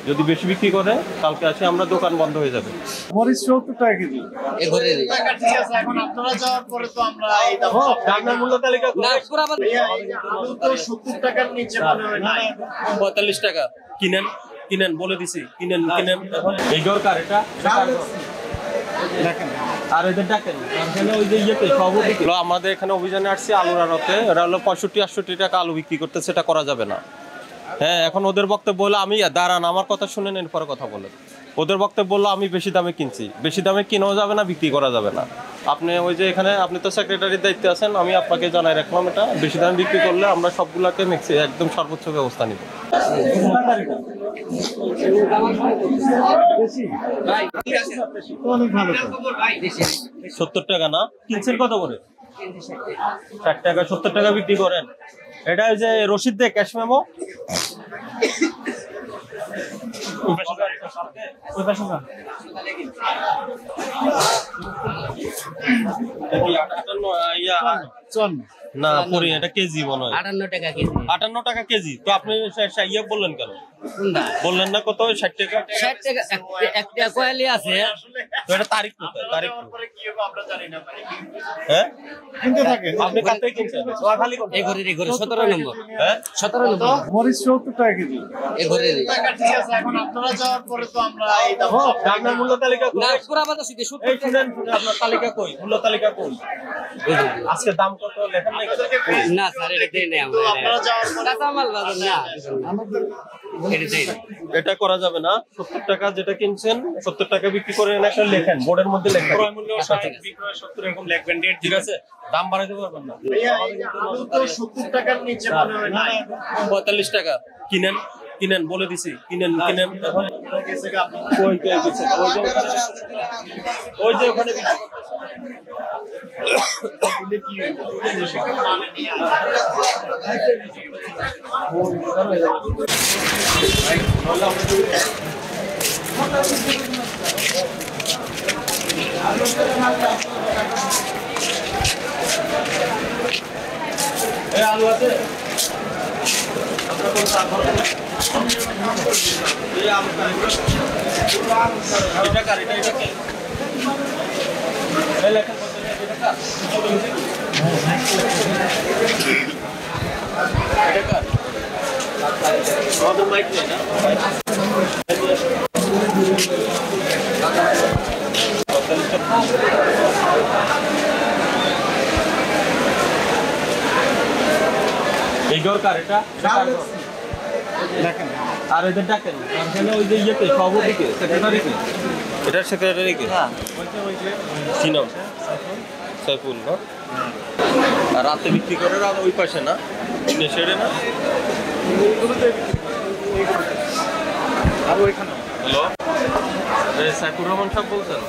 যদি বেশি বিক্রি করে কালকে আসে আমরা দোকান বন্ধ হয়ে যাবে। মরিচ 70 টাকা কেজি। এখন আপনারা যাওয়ার পরে তো আমরা এই দামের মূল্য তালিকা আলু তো 70 টাকার নিচে মনে হয় না। 45 টাকা কিনেন কিনেন বলে দিছি কিনেন কিনেন। এখন এই দরকার এটা দেখেন আর এদের ডাকেন ওই যে ইয়েতে সভাপতি আমাদের এখানে অভিযানে আসছে আলুর আড়তে, এরা হলো 65-68 টাকা আলু বিক্রি করতে, সেটা করা যাবে না। হ্যাঁ এখন ওদের বক্তব্য বললো আমি দাঁড়ান আমার কথা শুনেন এরপরে কথা বলেন। ওদের বক্তব্য বললো আমি বেশি দামে কিনছি, বেশি দামে কিনাও যাবে না বিক্রি করা যাবে না। আপনি ওই যে এখানে আপনি তো সেক্রেটারির দায়িত্বে আছেন, আমি আপনাকে জানাই রাখলাম এটা বেশি দামে বিক্রি করলে আমরা সবগুলোকে একদম সর্বোচ্চ ব্যবস্থা নিব। 70 টাকা না কিনছেন কত করে? 60 টাকা 70 টাকা বিক্রি করেন। এটা ওই যে রশিদ দে ক্যাশ মেমো না পরি এটা কেজি মনে হয় 58 টাকা কেজি। তো আপনি ইয়ে বললেন কেন? বললেন না কত? 60 টাকা 60 টাকা একটা কোয়ালি আছে। তো এটা তারিখ কোথায়? তারিখ কি হবে আমরা জানি না ভাই। হ্যাঁ কিনতে থাকেন। আপনি কাতে কিনছেন? খালি এই ঘরে 17 নম্বর। হ্যাঁ 17 নম্বর মরিচ 70 টাকা কেজি। এই ঘরে এখন আপনারা যাওয়ার পরে তো আমরা এই দামের মূল্য তালিকা না পুরা বাজার শুধু 70 এই শুনেন আপনার তালিকা কই? মূল্য তালিকা কই? আজকে দাম কত লেখেন নাই? না স্যার এটা দেই না আমরা। আপনারা যাওয়ার পরে কাঁচা মাল বাজার না এটা দেই না। এটা করা যাবে না। 70 টাকা যেটা কিনছেন 70 টাকা বিক্রি করে এনে একটা লেখেন, বোর্ডের মধ্যে লেখেন ক্রয় মূল্য 60 বিক্রয় 70 এরকম লিখবেন ডেট, ঠিক আছে? দাম বাড়াতে পারবেন না। আলু তো 70 টাকার নিচে মনে হয় না। 45 টাকা কিনেন কিনেন বলে দিছি কিনেন কিনেন। এখন গেছে আপনারা কই কে গেছে? ওই যে ওখানে আলু আছে এই দরকার এটা দেখেন আর এদের ডাকেন ওই যে ইয়েতে সভাপতিকে সেক্রেটারিকে, এটার সেক্রেটারিকে কি নাম? সাইফুল না? আর রাতে বিক্রি করে রাত ওই পাশে না সেরে না? আর ওইখানে হ্যালো সাইফুর রহমান সাহেব বলছেন?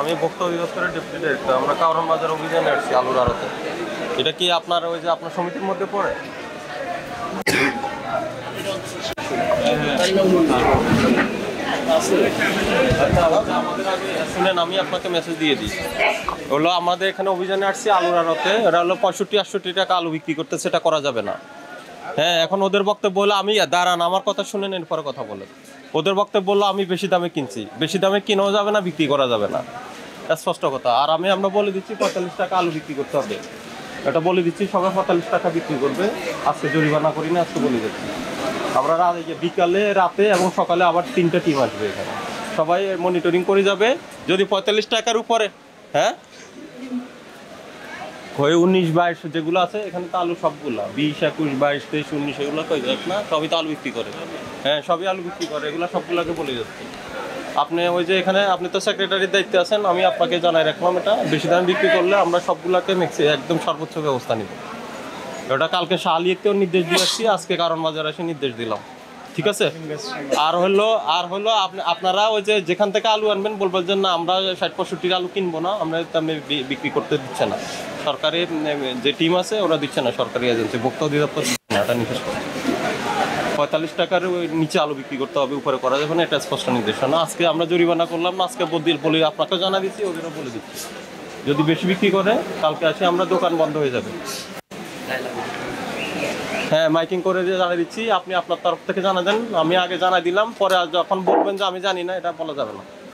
আমি ভোক্তা অধিদপ্তরের ডেপুটি ডাইরেক্টর। আমরা কারণ বাজার অভিযানে আসছি আলুর আড়তে। এটা কি আপনার ওই যে আপনার সমিতির মধ্যে পড়ে? শুনেন আমি আপনাকে মেসেজ দিয়ে দিই। হলো আমাদের এখানে অভিযানে আসছি আলুর আড়তে, এরা হলো 65-68 টাকা আলু বিক্রি করতে, সেটা করা যাবে না। হ্যাঁ এখন ওদের বক্তব্য বললো আমি দাঁড়ান আমার কথা শুনেন এরপরে কথা বলেন। ওদের বক্তব্য বললো আমি বেশি দামে কিনছি, বেশি দামে কিনাও যাবে না বিক্রি করা যাবে না, স্পষ্ট কথা। আর আমরা বলে দিচ্ছি 45 টাকা আলু বিক্রি করতে হবে, এটা বলে দিচ্ছি। সবাই 45 টাকা বিক্রি করবে। আজকে জরিমানা করি না, আজকে বলে দিচ্ছি। আমরা বিকালে রাতে এবং সকালে আবার 3টা টিম আসবে এখানে, সবাই মনিটরিং করে যাবে। যদি 45 টাকার উপরে হ্যাঁ হয়ে 19-22 যেগুলো আছে এখানে তো আলু সবগুলা 20, 21, 22, 23, 19 এগুলো কই দেখ না, সবই তো আলু বিক্রি করে। হ্যাঁ সবই আলু বিক্রি করে, এগুলো সবগুলোকে বলে যাচ্ছে। আপনি ওই যে এখানে আপনি তো সেক্রেটারির দায়িত্বে আছেন, আমি আপনাকে জানাই রাখলাম এটা বেশি দামে বিক্রি করলে আমরা সবগুলোকে একদম সর্বোচ্চ ব্যবস্থা নিব। ওটা কালকে শাহলিয়াতেও নির্দেশ দিয়ে আসছি, আজকে কারণ বাজার এসে নির্দেশ দিলাম, ঠিক আছে? আর হলো আপনারা ওই যে যেখান থেকে আলু আনবেন বলবেন যে না আমরা 60-65 আলু কিনবো না, আমরা তেমনি বিক্রি করতে দিচ্ছে না। সরকারি যে টিম আছে ওরা দিচ্ছে না, সরকারি এজেন্সি ভোক্তা অধিদপ্তর দিচ্ছে না, এটা নির্দেশ করে। 45 টাকার নিচে আলু বিক্রি করতে হবে, উপরে করা যাবে না, এটা স্পষ্ট নির্দেশনা। আজকে আমরা জরিমানা করলাম না, আজকে বলি আপনাকে জানা দিচ্ছি, ওদেরও বলে দিচ্ছি। যদি বেশি বিক্রি করে কালকে আসে আমরা দোকান বন্ধ হয়ে যাবে। হ্যাঁ, মাইকিং করে দিয়ে জানিয়ে দিচ্ছি, আপনি আপনার তরফ থেকে জানা দেন, আমি আগে জানাই দিলাম, পরে আর যখন বলবেন যে আমি জানি না, এটা বলা যাবে না।